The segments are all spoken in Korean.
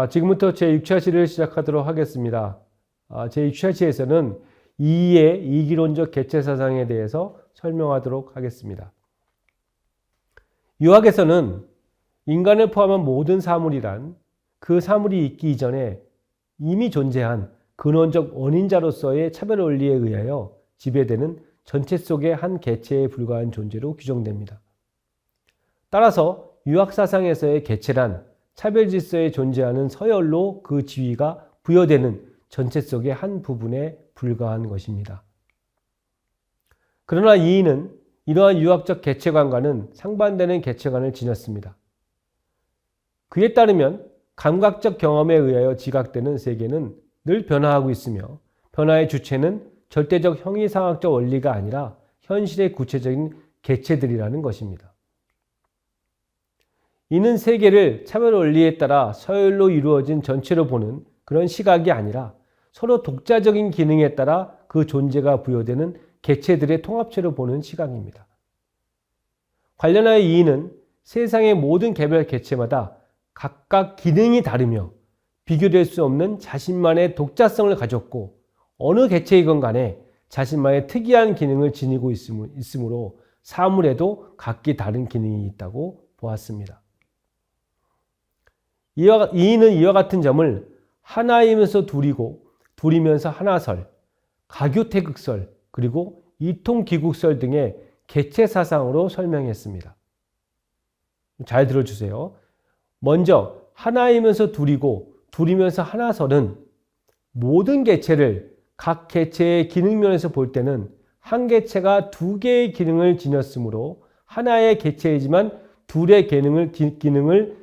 지금부터 제6차시를 시작하도록 하겠습니다. 제6차시에서는 이의 이기론적 개체사상에 대해서 설명하도록 하겠습니다. 유학에서는 인간을 포함한 모든 사물이란 그 사물이 있기 이전에 이미 존재한 근원적 원인자로서의 차별 원리에 의하여 지배되는 전체 속의 한 개체에 불과한 존재로 규정됩니다. 따라서 유학사상에서의 개체란 차별 질서에 존재하는 서열로 그 지위가 부여되는 전체 속의 한 부분에 불과한 것입니다. 그러나 이인은 이러한 유학적 개체관과는 상반되는 개체관을 지녔습니다. 그에 따르면 감각적 경험에 의하여 지각되는 세계는 늘 변화하고 있으며 변화의 주체는 절대적 형이상학적 원리가 아니라 현실의 구체적인 개체들이라는 것입니다. 이는 세계를 차별 원리에 따라 서열로 이루어진 전체로 보는 그런 시각이 아니라 서로 독자적인 기능에 따라 그 존재가 부여되는 개체들의 통합체로 보는 시각입니다. 관련하여 이인은 세상의 모든 개별 개체마다 각각 기능이 다르며 비교될 수 없는 자신만의 독자성을 가졌고 어느 개체이건 간에 자신만의 특이한 기능을 지니고 있으므로 사물에도 각기 다른 기능이 있다고 보았습니다. 이인은 이와 같은 점을 하나이면서 둘이고 둘이면서 하나설, 가교태극설, 그리고 이통기국설 등의 개체사상으로 설명했습니다. 잘 들어주세요. 먼저 하나이면서 둘이고 둘이면서 하나설은 모든 개체를 각 개체의 기능면에서 볼 때는 한 개체가 두 개의 기능을 지녔으므로 하나의 개체이지만 둘의 기능을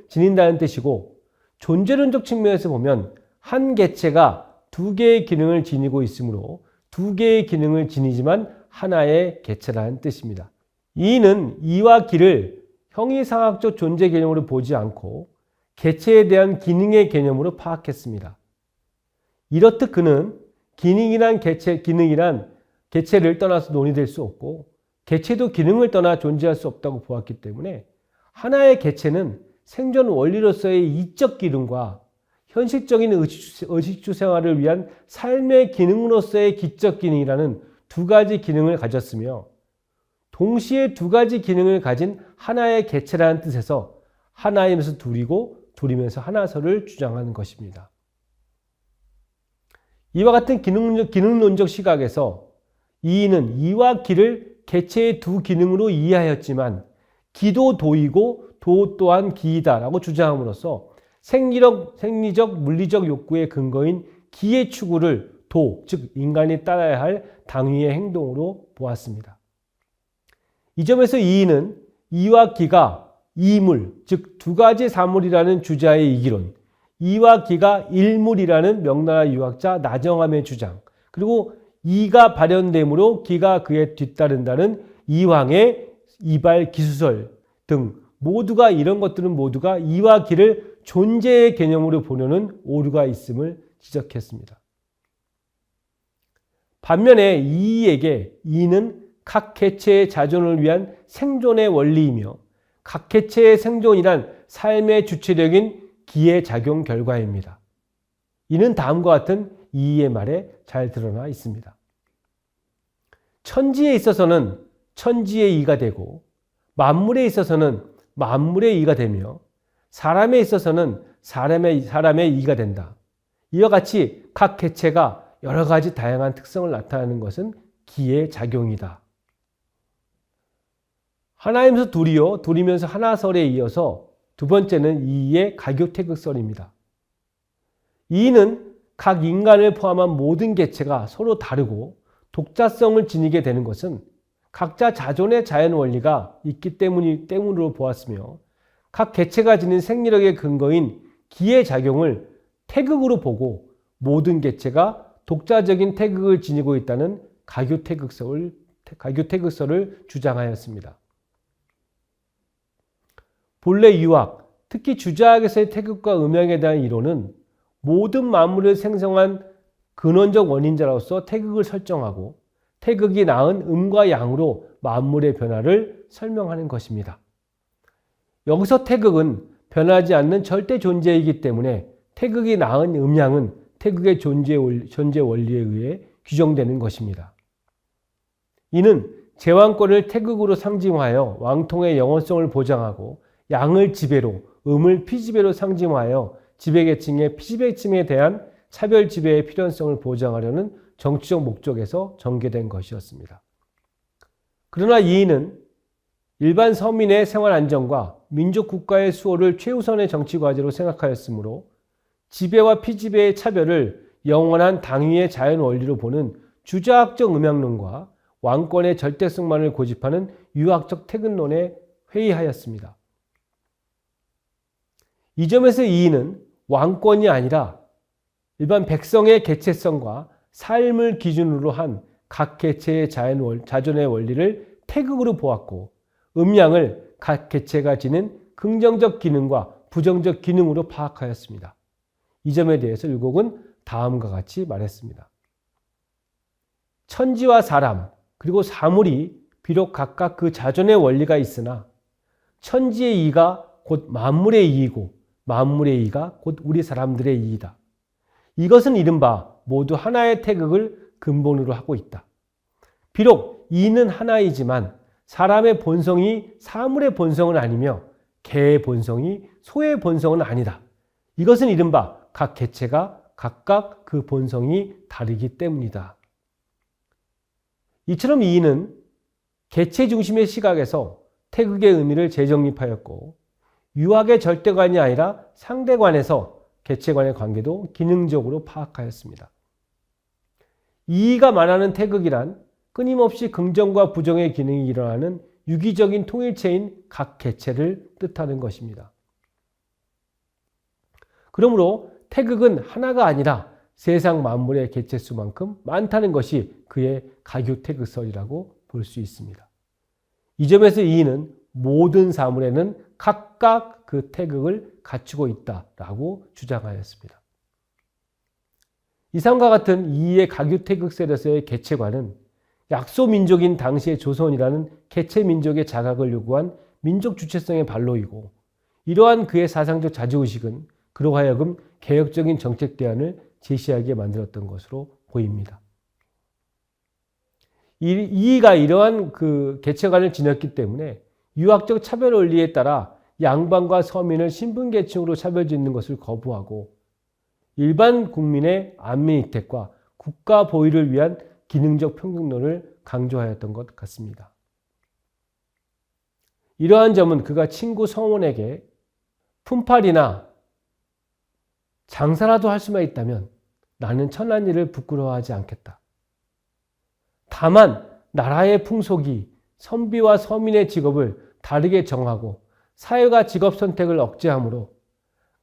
지닌다는 뜻이고, 존재론적 측면에서 보면 한 개체가 두 개의 기능을 지니고 있으므로 두 개의 기능을 지니지만 하나의 개체라는 뜻입니다. 이는 이와 기를 형이상학적 존재 개념으로 보지 않고 개체에 대한 기능의 개념으로 파악했습니다. 이렇듯 그는 기능이란 개체를 떠나서 논의될 수 없고 개체도 기능을 떠나 존재할 수 없다고 보았기 때문에 하나의 개체는 생존 원리로서의 이적 기능과 현실적인 의식주 생활을 위한 삶의 기능으로서의 기적 기능이라는 두 가지 기능을 가졌으며 동시에 두 가지 기능을 가진 하나의 개체라는 뜻에서 하나이면서 둘이고 둘이면서 하나설을 주장하는 것입니다. 이와 같은 기능론적 시각에서 이는 이와 기를 개체의 두 기능으로 이해하였지만 기도 도이고 도 또한 기이다라고 주장함으로써 생리적, 물리적 욕구의 근거인 기의 추구를 도, 즉 인간이 따라야 할 당위의 행동으로 보았습니다. 이 점에서 이인은 이와 기가 이물, 즉 두 가지 사물이라는 주자의 이기론, 이와 기가 일물이라는 명나라 유학자 나정함의 주장, 그리고 이가 발현됨으로 기가 그에 뒤따른다는 이황의 이발 기수설 등 이런 것들은 모두가 이와 기를 존재의 개념으로 보려는 오류가 있음을 지적했습니다. 반면에 이에게 이는 각 개체의 자존을 위한 생존의 원리이며 각 개체의 생존이란 삶의 주체력인 기의 작용 결과입니다. 이는 다음과 같은 이의 말에 잘 드러나 있습니다. 천지에 있어서는 천지의 이가 되고 만물에 있어서는 만물의 이가 되며 사람에 있어서는 사람의 이가 된다. 이와 같이 각 개체가 여러 가지 다양한 특성을 나타내는 것은 기의 작용이다. 하나이면서 둘이요, 둘이면서 하나설에 이어서 두 번째는 이의 가교태극설입니다. 이는 각 인간을 포함한 모든 개체가 서로 다르고 독자성을 지니게 되는 것은 각자 자존의 자연 원리가 있기 때문으로 보았으며 각 개체가 지닌 생리력의 근거인 기의 작용을 태극으로 보고 모든 개체가 독자적인 태극을 지니고 있다는 가교태극설을 주장하였습니다. 본래 유학, 특히 주자학에서의 태극과 음양에 대한 이론은 모든 만물을 생성한 근원적 원인자로서 태극을 설정하고 태극이 낳은 음과 양으로 만물의 변화를 설명하는 것입니다. 여기서 태극은 변하지 않는 절대 존재이기 때문에 태극이 낳은 음양은 태극의 존재 원리에 의해 규정되는 것입니다. 이는 제왕권을 태극으로 상징하여 왕통의 영원성을 보장하고 양을 지배로, 음을 피지배로 상징하여 지배계층의 피지배층에 대한 차별 지배의 필연성을 보장하려는 정치적 목적에서 전개된 것이었습니다. 그러나 이인은 일반 서민의 생활 안정과 민족 국가의 수호를 최우선의 정치 과제로 생각하였으므로 지배와 피지배의 차별을 영원한 당위의 자연 원리로 보는 주자학적 음양론과 왕권의 절대성만을 고집하는 유학적 태극론에 회의하였습니다. 이 점에서 이인은 왕권이 아니라 일반 백성의 개체성과 삶을 기준으로 한 각 개체의 자존의 원리를 태극으로 보았고 음양을 각 개체가 지닌 긍정적 기능과 부정적 기능으로 파악하였습니다. 이 점에 대해서 율곡은 다음과 같이 말했습니다. 천지와 사람 그리고 사물이 비록 각각 그 자존의 원리가 있으나 천지의 이가 곧 만물의 이이고 만물의 이가 곧 우리 사람들의 이이다. 이것은 이른바 모두 하나의 태극을 근본으로 하고 있다. 비록 이는 하나이지만 사람의 본성이 사물의 본성은 아니며 개의 본성이 소의 본성은 아니다. 이것은 이른바 각 개체가 각각 그 본성이 다르기 때문이다. 이처럼 이인은 개체 중심의 시각에서 태극의 의미를 재정립하였고 유학의 절대관이 아니라 상대관에서 개체관의 관계도 기능적으로 파악하였습니다. 이의가 말하는 태극이란 끊임없이 긍정과 부정의 기능이 일어나는 유기적인 통일체인 각 개체를 뜻하는 것입니다. 그러므로 태극은 하나가 아니라 세상 만물의 개체수만큼 많다는 것이 그의 가교태극설이라고 볼 수 있습니다. 이 점에서 이인은 모든 사물에는 각각 그 태극을 갖추고 있다라고 주장하였습니다. 이상과 같은 이의의 가교태극설에서의 개체관은 약소민족인 당시의 조선이라는 개체민족의 자각을 요구한 민족 주체성의 반로이고 이러한 그의 사상적 자주의식은 그로 하여금 개혁적인 정책 대안을 제시하게 만들었던 것으로 보입니다. 이의가 이러한 그 개체관을 지녔기 때문에 유학적 차별 원리에 따라 양반과 서민을 신분계층으로 차별짓는 것을 거부하고 일반 국민의 안민이택과 국가 보위를 위한 기능적 평등론을 강조하였던 것 같습니다. 이러한 점은 그가 친구 성원에게 품팔이나 장사라도 할 수만 있다면 나는 천한 일을 부끄러워하지 않겠다. 다만 나라의 풍속이 선비와 서민의 직업을 다르게 정하고 사회가 직업 선택을 억제하므로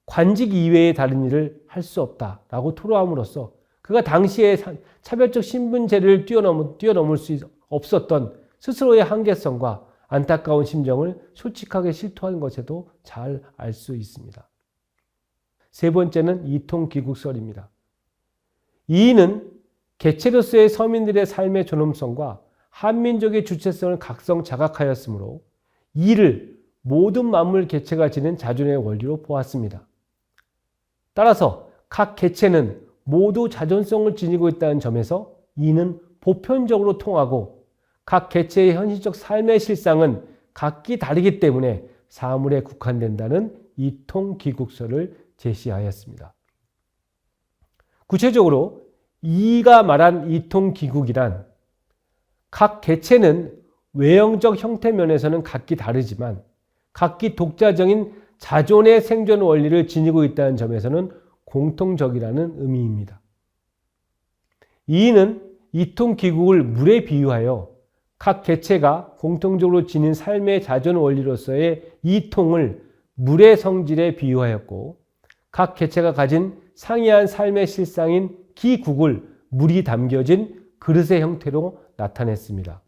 관직 이외의 다른 일을 할 수 없다라고 토로함으로써 그가 당시에 차별적 신분제를 뛰어넘을 수 없었던 스스로의 한계성과 안타까운 심정을 솔직하게 실토한 것에도 잘 알 수 있습니다. 세 번째는 이통기국설입니다. 이인은 개체로서의 서민들의 삶의 존엄성과 한민족의 주체성을 각성 자각하였으므로 이를 모든 만물 개체가 지닌 자존의 원리로 보았습니다. 따라서 각 개체는 모두 자존성을 지니고 있다는 점에서 이는 보편적으로 통하고 각 개체의 현실적 삶의 실상은 각기 다르기 때문에 사물에 국한된다는 이통기국설을 제시하였습니다. 구체적으로 이가 말한 이통기국이란 각 개체는 외형적 형태 면에서는 각기 다르지만 각기 독자적인 자존의 생존 원리를 지니고 있다는 점에서는 공통적이라는 의미입니다. 이는 이통기국을 물에 비유하여 각 개체가 공통적으로 지닌 삶의 자존 원리로서의 이통을 물의 성질에 비유하였고 각 개체가 가진 상이한 삶의 실상인 기국을 물이 담겨진 그릇의 형태로 나타냈습니다.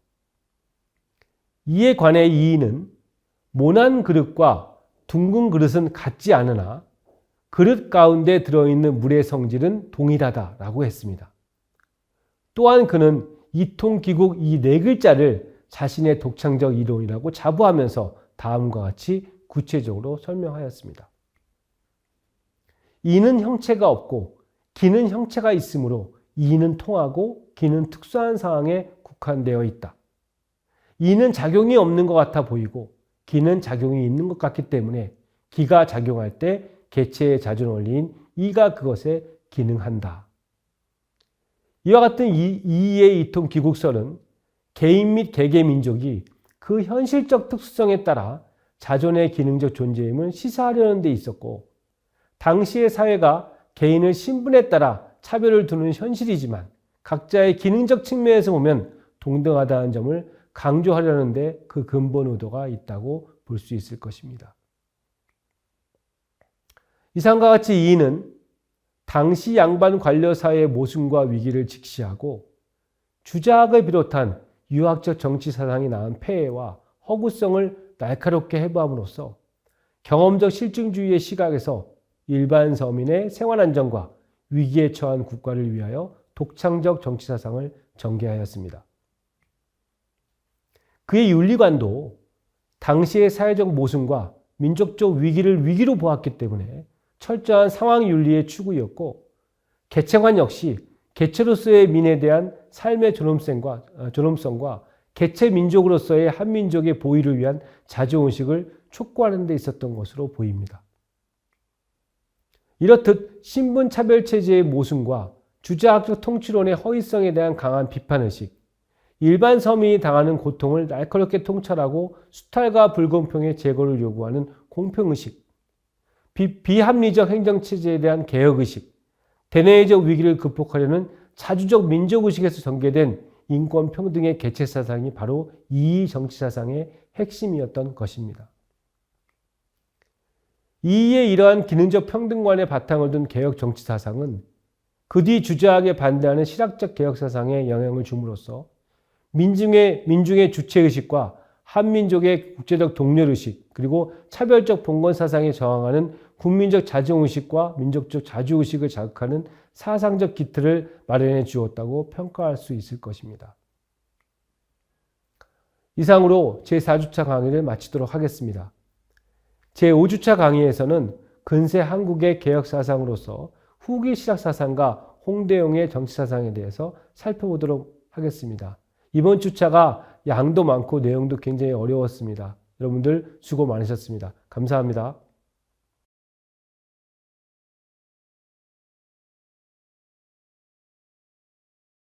이에 관해 이인은 모난 그릇과 둥근 그릇은 같지 않으나 그릇 가운데 들어있는 물의 성질은 동일하다라고 했습니다. 또한 그는 이통기국 이 네 글자를 자신의 독창적 이론이라고 자부하면서 다음과 같이 구체적으로 설명하였습니다. 이는 형체가 없고 기는 형체가 있으므로 이는 통하고 기는 특수한 상황에 국한되어 있다. 이는 작용이 없는 것 같아 보이고 기는 작용이 있는 것 같기 때문에 기가 작용할 때 개체의 자존원리인 이가 그것에 기능한다. 이와 같은 이의 이통 기국설은 개인 및 개개 민족이 그 현실적 특수성에 따라 자존의 기능적 존재임을 시사하려는 데 있었고, 당시의 사회가 개인의 신분에 따라 차별을 두는 현실이지만 각자의 기능적 측면에서 보면 동등하다는 점을 강조하려는 데 그 근본 의도가 있다고 볼 수 있을 것입니다. 이상과 같이 이는 당시 양반 관료사회의 모순과 위기를 직시하고 주자학을 비롯한 유학적 정치 사상이 낳은 폐해와 허구성을 날카롭게 해부함으로써 경험적 실증주의의 시각에서 일반 서민의 생활 안정과 위기에 처한 국가를 위하여 독창적 정치 사상을 전개하였습니다. 그의 윤리관도 당시의 사회적 모순과 민족적 위기를 위기로 보았기 때문에 철저한 상황윤리의 추구였고, 개체관 역시 개체로서의 민에 대한 삶의 존엄성과 개체 민족으로서의 한민족의 보위를 위한 자주의식을 촉구하는 데 있었던 것으로 보입니다. 이렇듯 신분차별체제의 모순과 주자학적 통치론의 허위성에 대한 강한 비판의식, 일반 서민이 당하는 고통을 날카롭게 통찰하고 수탈과 불공평의 제거를 요구하는 공평의식, 비합리적 행정체제에 대한 개혁의식, 대내적 위기를 극복하려는 자주적 민족의식에서 전개된 인권평등의 개체사상이 바로 이 정치사상의 핵심이었던 것입니다. 이의 이러한 기능적 평등관의 바탕을 둔 개혁 정치사상은 그 뒤 주자학에 반대하는 실학적 개혁사상에 영향을 줌으로써 민중의 주체의식과 한민족의 국제적 동렬의식, 그리고 차별적 봉건사상에 저항하는 국민적 자정의식과 민족적 자주의식을 자극하는 사상적 기틀을 마련해 주었다고 평가할 수 있을 것입니다. 이상으로 제4주차 강의를 마치도록 하겠습니다. 제5주차 강의에서는 근세 한국의 개혁사상으로서 후기 실학사상과 홍대용의 정치사상에 대해서 살펴보도록 하겠습니다. 이번 주차가 양도 많고 내용도 굉장히 어려웠습니다. 여러분들 수고 많으셨습니다. 감사합니다.